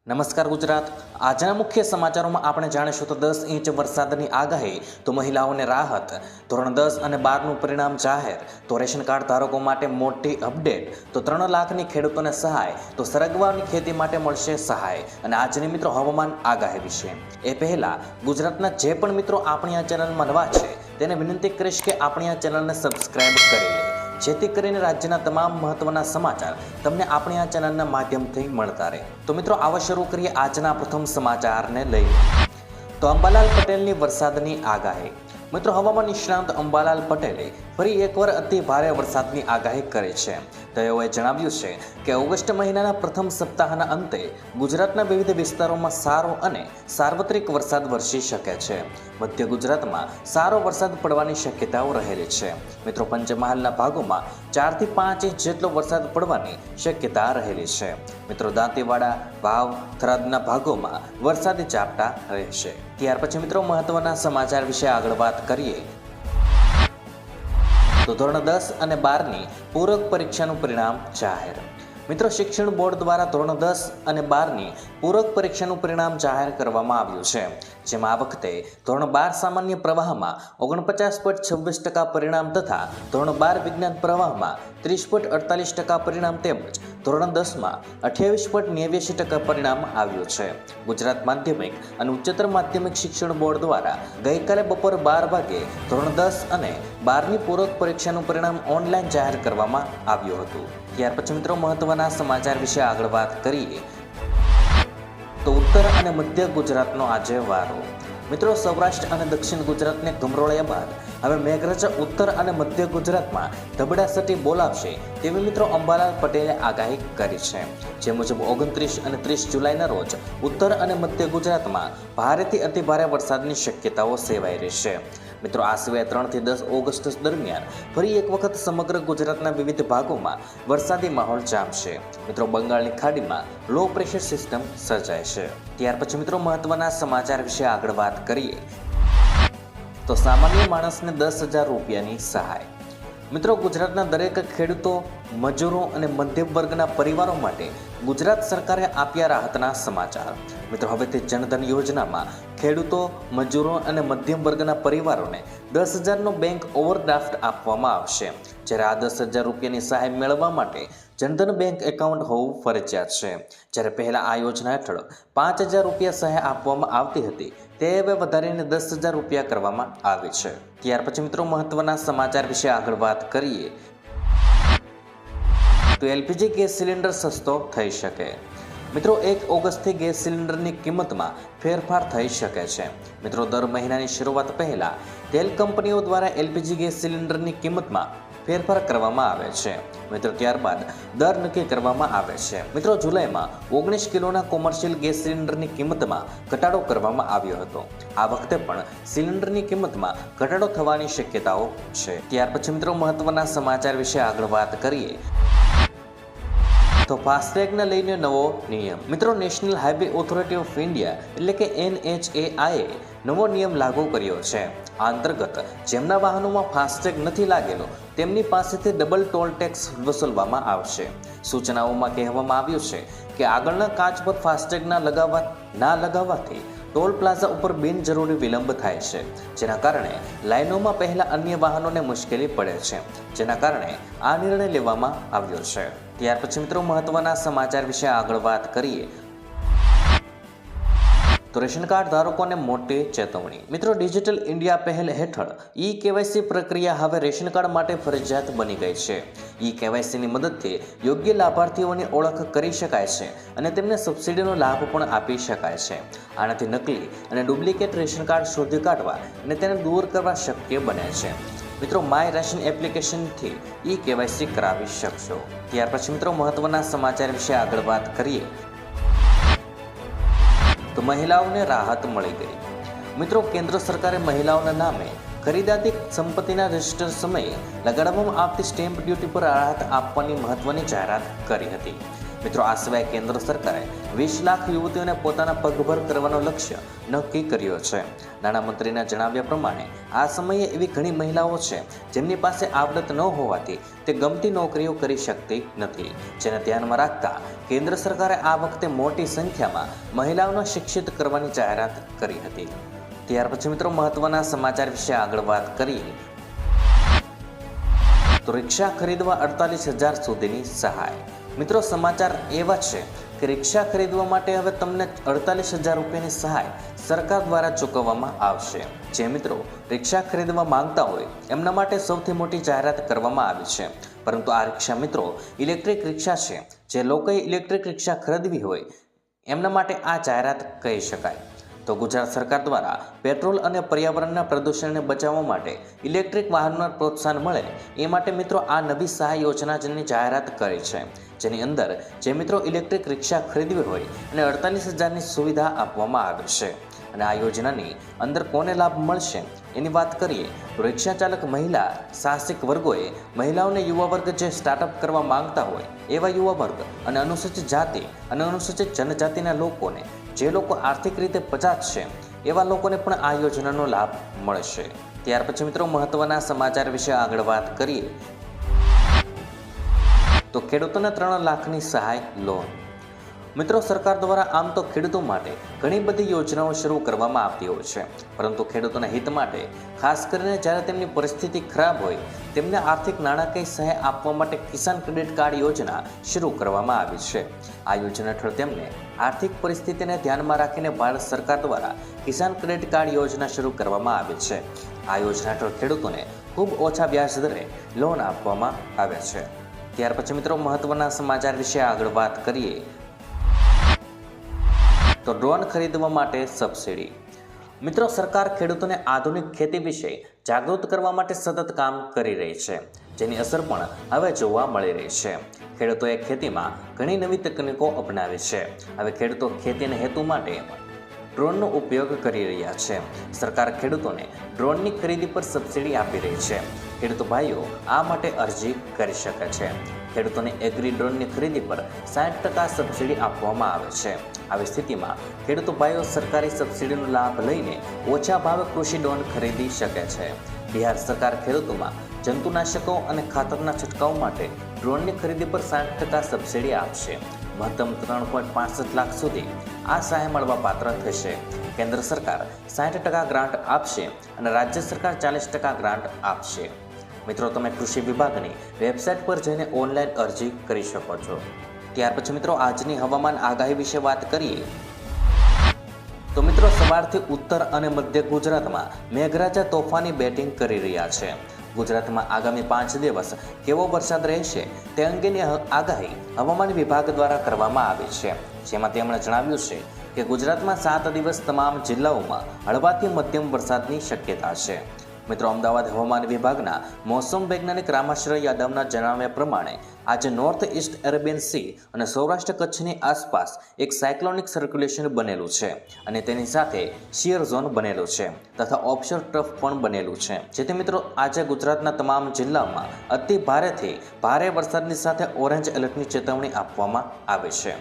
નમસ્કાર ગુજરાત. આજના મુખ્ય સમાચારોમાં આપણે જાણીશું તો 10 ઇંચ વરસાદની આગાહી, તો મહિલાઓને રાહત, ધોરણ 10 અને 12નું પરિણામ જાહેર, તો રેશન કાર્ડ ધારકો માટે મોટી અપડેટ, તો 3 લાખની ખેડૂતોને સહાય, તો સરગવાની ખેતી માટે મળશે સહાય. અને આજની મિત્રો હવામાન આગાહી વિશે. એ પહેલા ગુજરાતના જે પણ મિત્રો આપણી આ ચેનલમાં નવા છે તેને વિનંતી કરીશ કે આપણી આ ચેનલને સબસ્ક્રાઇબ કરી લે, જેથી કરીને રાજ્યના તમામ મહત્વના સમાચાર તમને આપણી આ ચેનલના માધ્યમથી મળતા રહે. તો મિત્રો આવો શરૂ કરીએ આજના પ્રથમ સમાચારને લઈને. તો અંબાલાલ પટેલની વરસાદની આગાહી. મિત્રો હવામાન નિષ્ણાંત અંબાલાલ પટેલે ફરી એકવાર અતિ ભારે વરસાદની આગાહી કરી છે. તેઓએ જણાવ્યું છે કે ઓગસ્ટ મહિનાના પ્રથમ સપ્તાહના અંતે ગુજરાતના વિવિધ વિસ્તારોમાં સારો અને સાર્વત્રિક વરસાદ વરસી શકે છે. મધ્ય ગુજરાતમાં સારો વરસાદ પડવાની શક્યતાઓ રહેલી છે. મિત્રો પંચમહાલના ભાગોમાં 4 થી 5 ઇંચ જેટલો વરસાદ પડવાની શક્યતા રહેલી છે. મિત્રો દાંતીવાડા, વાવ, થરાદના ભાગોમાં વરસાદી ઝાપટા રહેશે. ત્યાર પછી મિત્રો મહત્વના સમાચાર વિશે આગળ વાત કરીએ તો ધોરણ 10 અને 12ની પૂરક પરીક્ષાનું પરિણામ જાહેર. મિત્રો શિક્ષણ બોર્ડ દ્વારા ધોરણ 10 અને 12ની પૂરક પરીક્ષાનું પરિણામ જાહેર કરવામાં આવ્યું છે, જેમાં આ વખતે ધોરણ 12 સામાન્ય પ્રવાહમાં 49.26% પરિણામ તથા ધોરણ 12 વિજ્ઞાન પ્રવાહમાં 30.48% પરિણામ તેમજ ધોરણ 10માં 28.89% પરિણામ આવ્યું છે. ગુજરાત માધ્યમિક અને ઉચ્ચતર માધ્યમિક શિક્ષણ બોર્ડ દ્વારા ગઈકાલે બપોર 12 વાગે ધોરણ 10 અને 12ની પૂરક પરીક્ષાનું પરિણામ ઓનલાઈન જાહેર કરવામાં આવ્યું હતું. ત્યાર પછી મિત્રો મહત્વના સમાચાર વિશે આગળ વાત કરીએ તો ઉત્તર અને મધ્ય ગુજરાતનો આજે વારો. મિત્રો સૌરાષ્ટ્ર અને દક્ષિણ ગુજરાતને ગમરોળ્યા બાદ હવે મેઘરાજા ઉત્તર અને મધ્ય ગુજરાતમાં ધબડાસટી બોલાવશે તેવી મિત્રો અંબાલાલ પટેલે આગાહી કરી છે. જે મુજબ 29 અને 30 જુલાઈના રોજ ઉત્તર અને મધ્ય ગુજરાતમાં ભારેથી અતિભારે વરસાદની શક્યતાઓ સેવાઈ રહેશે. મિત્રો આ સિવાય 3 થી 10 ઓગસ્ટ દરમિયાન ફરી એક વખત સમગ્ર ગુજરાતના વિવિધ ભાગોમાં વરસાદી માહોલ જામશે. મિત્રો બંગાળની ખાડીમાં લો પ્રેશર સિસ્ટમ સર્જાય છે. ત્યાર પછી મિત્રો મહત્વના સમાચાર વિશે આગળ વાત કરીએ તો સામાન્ય માણસને 10,000 રૂપિયાની સહાય. મિત્રો ગુજરાતના દરેક ખેડૂતો, મજૂરો અને મધ્યમ વર્ગના પરિવારો માટે ગુજરાત સરકારે આપ્યા રાહતના સમાચાર. મિત્રો હવેથી જનધન યોજનામાં ખેડૂતો, મજૂરો અને મધ્યમ વર્ગના પરિવારોને 10,000નો બેંક ઓવરડ્રાફ્ટ આપવામાં આવશે. જ્યારે આ 10,000 રૂપિયાની સહાય મેળવવા માટે જનધન બેંક એકાઉન્ટ હોવું ફરજિયાત છે. જ્યારે પહેલાં આ યોજના હેઠળ 5,000 રૂપિયા સહાય આપવામાં આવતી હતી, તે હવે વધારીને 10,000 રૂપિયા કરવામાં આવી છે. ત્યાર પછી મિત્રો મહત્વના સમાચાર વિશે આગળ વાત કરીએ તો એલપીજી ગેસ સિલિન્ડર સસ્તો થઈ શકે. મિત્રો 1 ઓગસ્ટથી ગેસ સિલિન્ડરની કિંમતમાં ફેરફાર થઈ શકે છે. મિત્રો દર મહિનાની શરૂઆત પહેલાં તેલ કંપનીઓ દ્વારા એલપીજી ગેસ સિલિન્ડરની કિંમતમાં ફેરફાર કરવામાં આવે છે. મિત્રો ત્યારબાદ દર નક્કી કરવામાં આવે છે. મિત્રો જુલાઈમાં 19 કિલોના કોમર્શિયલ ગેસ સિલિન્ડરની કિંમતમાં ઘટાડો કરવામાં આવ્યો હતો. આ વખતે પણ સિલિન્ડરની કિંમતમાં ઘટાડો થવાની શક્યતાઓ છે. ત્યાર પછી મિત્રો મહત્વના સમાચાર વિશે આગળ વાત કરીએ તો ફાસ્ટેગને લઈને નવો નિયમ. મિત્રો national highway authority of India એટલે કે NHAIએ નવો નિયમ લાગુ કર્યો છે. આ અંતર્ગત જેમના વાહનોમાં ફાસ્ટેગ નથી લાગેલો તેમની પાસેથી ડબલ ટોલ ટેક્સ વસૂલવામાં આવશે. સૂચનાઓમાં કહેવામાં આવ્યું છે કે આગળના કાચ પર ફાસ્ટેગ ના લગાવવાથી ટોલ પ્લાઝા ઉપર બિનજરૂરી વિલંબ થાય છે, જેના કારણે લાઇનોમાં પહેલા અન્ય વાહનોને મુશ્કેલી પડે છે. જેના કારણે આ નિર્ણય લેવામાં આવ્યો છે. ત્યાર પછી મિત્રો મહત્વના સમાચાર વિશે આગળ વાત કરીએ તો રેશન કાર્ડ ધારકોને મોટી ચેતવણી. મિત્રો ડિજિટલ ઇન્ડિયા પહેલ હેઠળ ઈ-કેવાયસી પ્રક્રિયા હવે રેશન કાર્ડ માટે ફરજિયાત બની ગઈ છે. ઈ-કેવાયસીની મદદથી યોગ્ય લાભાર્થીઓની ઓળખ કરી શકાય છે અને તેમને સબસિડીનો લાભ પણ આપી શકાય છે. આનાથી નકલી અને ડુપ્લિકેટ રેશન કાર્ડ શોધી કાઢવા અને તેને દૂર કરવા શક્ય બને છે. મિત્રો માય રેશન એપ્લિકેશનથી ઈ-કેવાયસી કરાવી શકશો. ત્યાર પછી મિત્રો મહત્વના સમાચાર વિશે આગળ વાત કરીએ તો મહિલાઓને રાહત મળી ગઈ. મિત્રો કેન્દ્ર સરકારે મહિલાઓના નામે ખરીદાતી સંપત્તિના રજિસ્ટર સમયે લગાડવામાં આવતી સ્ટેમ્પ ડ્યુટી પર રાહત આપવાની મહત્વની જાહેરાત કરી હતી. મિત્રો આ સિવાય કેન્દ્ર સરકારે 20 લાખ યુવતીઓને પોતાના પગભર કરવાનો લક્ષ્ય નક્કી કર્યો છે. નાણામંત્રીના જણાવ્યા પ્રમાણે આ સમયે એવી ઘણી મહિલાઓ છે જેમની પાસે આવડત ન હોવાથી તે ગમતી નોકરીઓ કરી શકતી નથી, જેને ધ્યાનમાં રાખતા કેન્દ્ર સરકારે આ વખતે મોટી સંખ્યામાં મહિલાઓને શિક્ષિત કરવાની જાહેરાત કરી હતી. ત્યાર પછી મિત્રો મહત્વના સમાચાર વિશે આગળ વાત કરીએ તો રિક્ષા ખરીદવા 48,000 સુધીની સહાય. મિત્રો સમાચાર એવા છે કે રિક્ષા ખરીદવા માટે હવે તમને 48,000 રૂપિયાની સહાય સરકાર દ્વારા ચૂકવવામાં આવશે. જે મિત્રો રિક્ષા ખરીદવા માંગતા હોય એમના માટે સૌથી મોટી જાહેરાત કરવામાં આવી છે. પરંતુ આ રિક્ષા મિત્રો ઇલેક્ટ્રિક રિક્ષા છે. જે લોકોએ ઇલેક્ટ્રિક રિક્ષા ખરીદવી હોય એમના માટે આ જાહેરાત કહી શકાય. તો ગુજરાત સરકાર દ્વારા પેટ્રોલ અને પર્યાવરણના પ્રદૂષણને બચાવવા માટે ઇલેક્ટ્રિક વાહનોને પ્રોત્સાહન મળે એ માટે મિત્રો આ નવી સહાય યોજનાની જાહેરાત કરી છે. જેની અંદર જે મિત્રો ઇલેક્ટ્રિક રિક્ષા ખરીદવી હોય અને 48,000ની સુવિધા આપવામાં આવે છે. અને આ યોજનાની અંદર કોને લાભ મળશે એની વાત કરીએ તો રિક્ષા ચાલક મહિલા સાહસિક વર્ગોએ મહિલાઓને યુવા વર્ગ જે સ્ટાર્ટઅપ કરવા માંગતા હોય એવા યુવા વર્ગ અને અનુસૂચિત જાતિ અને અનુસૂચિત જનજાતિના લોકોને, જે લોકો આર્થિક રીતે પછાત છે એવા લોકોને પણ આ યોજનાનો લાભ મળશે. ત્યાર પછી મિત્રો મહત્વના સમાચાર વિશે આગળ વાત કરીએ તો ખેડૂતોને 3 લાખની સહાય લોન. મિત્રો સરકાર દ્વારા આમ તો ખેડૂતો માટે ઘણી બધી યોજનાઓ શરૂ કરવામાં આવતી હોય છે, પરંતુ ખેડૂતોના હિત માટે ખાસ કરીને જ્યારે તેમની પરિસ્થિતિ ખરાબ હોય તેમને આર્થિક નાણાકીય સહાય આપવા માટે કિસાન ક્રેડિટ કાર્ડ યોજના શરૂ કરવામાં આવી છે. આ યોજના હેઠળ તેમને આર્થિક પરિસ્થિતિને ધ્યાનમાં રાખીને ભારત સરકાર દ્વારા કિસાન ક્રેડિટ કાર્ડ યોજના શરૂ કરવામાં આવી છે. આ યોજના હેઠળ ખેડૂતોને ખૂબ ઓછા વ્યાજ દરે લોન આપવામાં આવે છે. ત્યાર પછી મિત્રો મહત્વના સમાચાર વિશે આગળ વાત કરીએ તો ડ્રોન ખરીદવા માટે સબસિડી. મિત્રો સરકાર ખેડૂતોને આધુનિક ખેતી વિશે જાગૃત કરવા માટે સતત કામ કરી રહી છે, જેની અસર પણ હવે જોવા મળી રહી છે. ખેડૂતોએ ખેતીમાં ઘણી નવી તકનીકો અપનાવી છે. હવે ખેડૂતો ખેતીના હેતુ માટે ડ્રોનનો ઉપયોગ કરી રહ્યા છે. સરકાર ખેડૂતોને ડ્રોનની ખરીદી પર સબસિડી આપી રહી છે. ખેડૂતો ભાઈઓ આ માટે અરજી કરી શકે છે. ખેડૂતોને એગ્રી ડ્રોનની ખરીદી પર 60% સબસિડી આપવામાં આવે છે. આવી સ્થિતિમાં ખેડૂતો ભાઈઓ સરકારી સબસિડીનો લાભ લઈને ઓછા ભાવે કૃષિ ડ્રોન ખરીદી શકે છે. બિહાર સરકાર ખેડૂતોમાં જંતુનાશકો અને ખાતરના છંટકાવ માટે ડ્રોનની ખરીદી પર 60% સબસિડી આપશે. મહત્તમ 3.65 લાખ સુધી આ સહાય મળવા પાત્ર થશે. કેન્દ્ર સરકાર 60% ગ્રાન્ટ આપશે અને રાજ્ય સરકાર 40% ગ્રાન્ટ આપશે. મિત્રો તમે કૃષિ વિભાગની વેબસાઇટ પર જઈને ઓનલાઈન અરજી કરી શકો છો. ત્યાર પછી મિત્રો આજની હવામાન આગાહી વિશે વાત કરીએ તો મિત્રો સવારથી ઉત્તર અને મધ્ય ગુજરાતમાં મેઘરાજા તોફાની બેટિંગ કરી રહ્યા છે. ગુજરાતમાં આગામી 5 દિવસ કેવો વરસાદ રહેશે તે અંગેની આગાહી હવામાન વિભાગ દ્વારા કરવામાં આવી છે. જેમાં તેમણે જણાવ્યું છે કે ગુજરાતમાં 7 દિવસ તમામ જિલ્લાઓમાં હળવાથી મધ્યમ વરસાદની શક્યતા છે. મિત્રો અમદાવાદ હવામાન વિભાગના મોસમ વૈજ્ઞાનિક રામાશ્રય યાદવના જણાવ્યા પ્રમાણે આજે નોર્થ ઇસ્ટ અરેબિયન સી અને સૌરાષ્ટ્ર કચ્છની આસપાસ એક સાયક્લોનિક સર્ક્યુલેશન બનેલું છે અને તેની સાથે શિયર ઝોન બનેલો છે તથા ઓફશોર ટ્રફ પણ બનેલું છે. જેથી મિત્રો આજે ગુજરાતના તમામ જિલ્લામાં અતિ ભારેથી ભારે વરસાદની સાથે ઓરેન્જ એલર્ટની ચેતવણી આપવામાં આવી છે.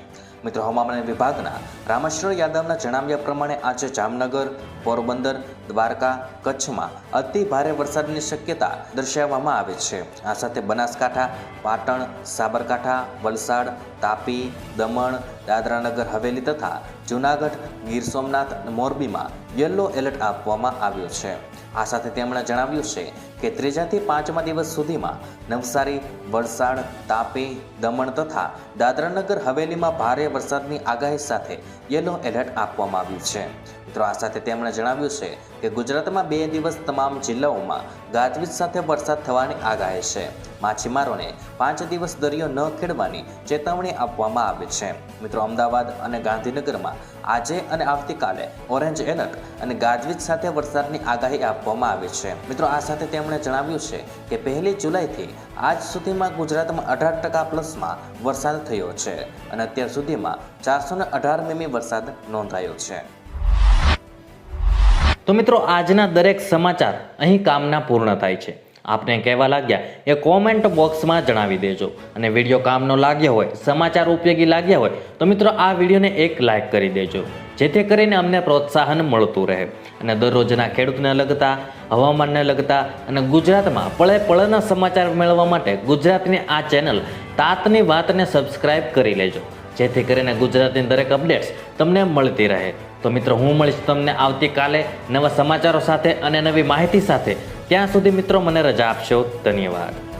મિત્રો હવામાન વિભાગના રામાશ્રય યાદવના જણાવ્યા પ્રમાણે આજે જામનગર, પોરબંદર, દ્વારકા, કચ્છમાં અતિ ભારે વરસાદની શક્યતા દર્શાવવામાં આવી છે. આ સાથે બનાસકાંઠા, પાટણ, સાબરકાંઠા, વલસાડ, તાપી, દમણ, દાદરાનગર હવેલી તથા જૂનાગઢ, ગીર સોમનાથ અને મોરબીમાં યલો એલર્ટ આપવામાં આવ્યું છે. આ સાથે તેમણે જણાવ્યું છે કે 3 થી 5મા દિવસ સુધીમાં નવસારી, વલસાડ, તાપી, દમણ તથા દાદરાનગર હવેલીમાં ભારે વરસાદની આગાહી સાથે યલો એલર્ટ આપવામાં આવ્યું છે. મિત્રો આ સાથે તેમણે જણાવ્યું છે કે ગુજરાતમાં 2 દિવસ તમામ જિલ્લાઓમાં ગાજવીજ સાથે વરસાદ થવાની આગાહી છે. માછીમારોને 5 દિવસ દરિયો ન ખેડવાની ચેતવણી આપવામાં આવી છે. મિત્રો અમદાવાદ અને ગાંધીનગરમાં આજે અને આવતીકાલે ઓરેન્જ એલર્ટ અને ગાજવીજ સાથે વરસાદની આગાહી આપવામાં આવી છે. મિત્રો આ સાથે તેમણે જણાવ્યું છે કે 1 જુલાઈથી આજ સુધીમાં ગુજરાતમાં 18% પ્લસમાં વરસાદ થયો છે અને અત્યાર સુધીમાં 418 મીમી વરસાદ નોંધાયો છે. તો મિત્રો આજના દરેક સમાચાર અહીં કામના પૂર્ણ થાય છે. આપને કહેવા લાગ્યા એ કોમેન્ટ બોક્સમાં જણાવી દેજો. અને વિડીયો કામનો લાગ્યો હોય, સમાચાર ઉપયોગી લાગ્યા હોય તો મિત્રો આ વિડીયોને એક લાઇક કરી દેજો, જેથી કરીને અમને પ્રોત્સાહન મળતું રહે. અને દરરોજના ખેડૂતને લગતા, હવામાનને લગતા અને ગુજરાતમાં પળે પળના સમાચાર મેળવવા માટે ગુજરાતની આ ચેનલ તાતની વાતને સબસ્ક્રાઇબ કરી લેજો, જેથી કરીને ગુજરાતની દરેક અપડેટ્સ તમને મળતી રહે. તો મિત્રો હું મળીશ તમને આવતીકાલે નવા સમાચારો સાથે અને નવી માહિતી સાથે. ત્યાં સુધી મિત્રો મને રજા આપશો. ધન્યવાદ.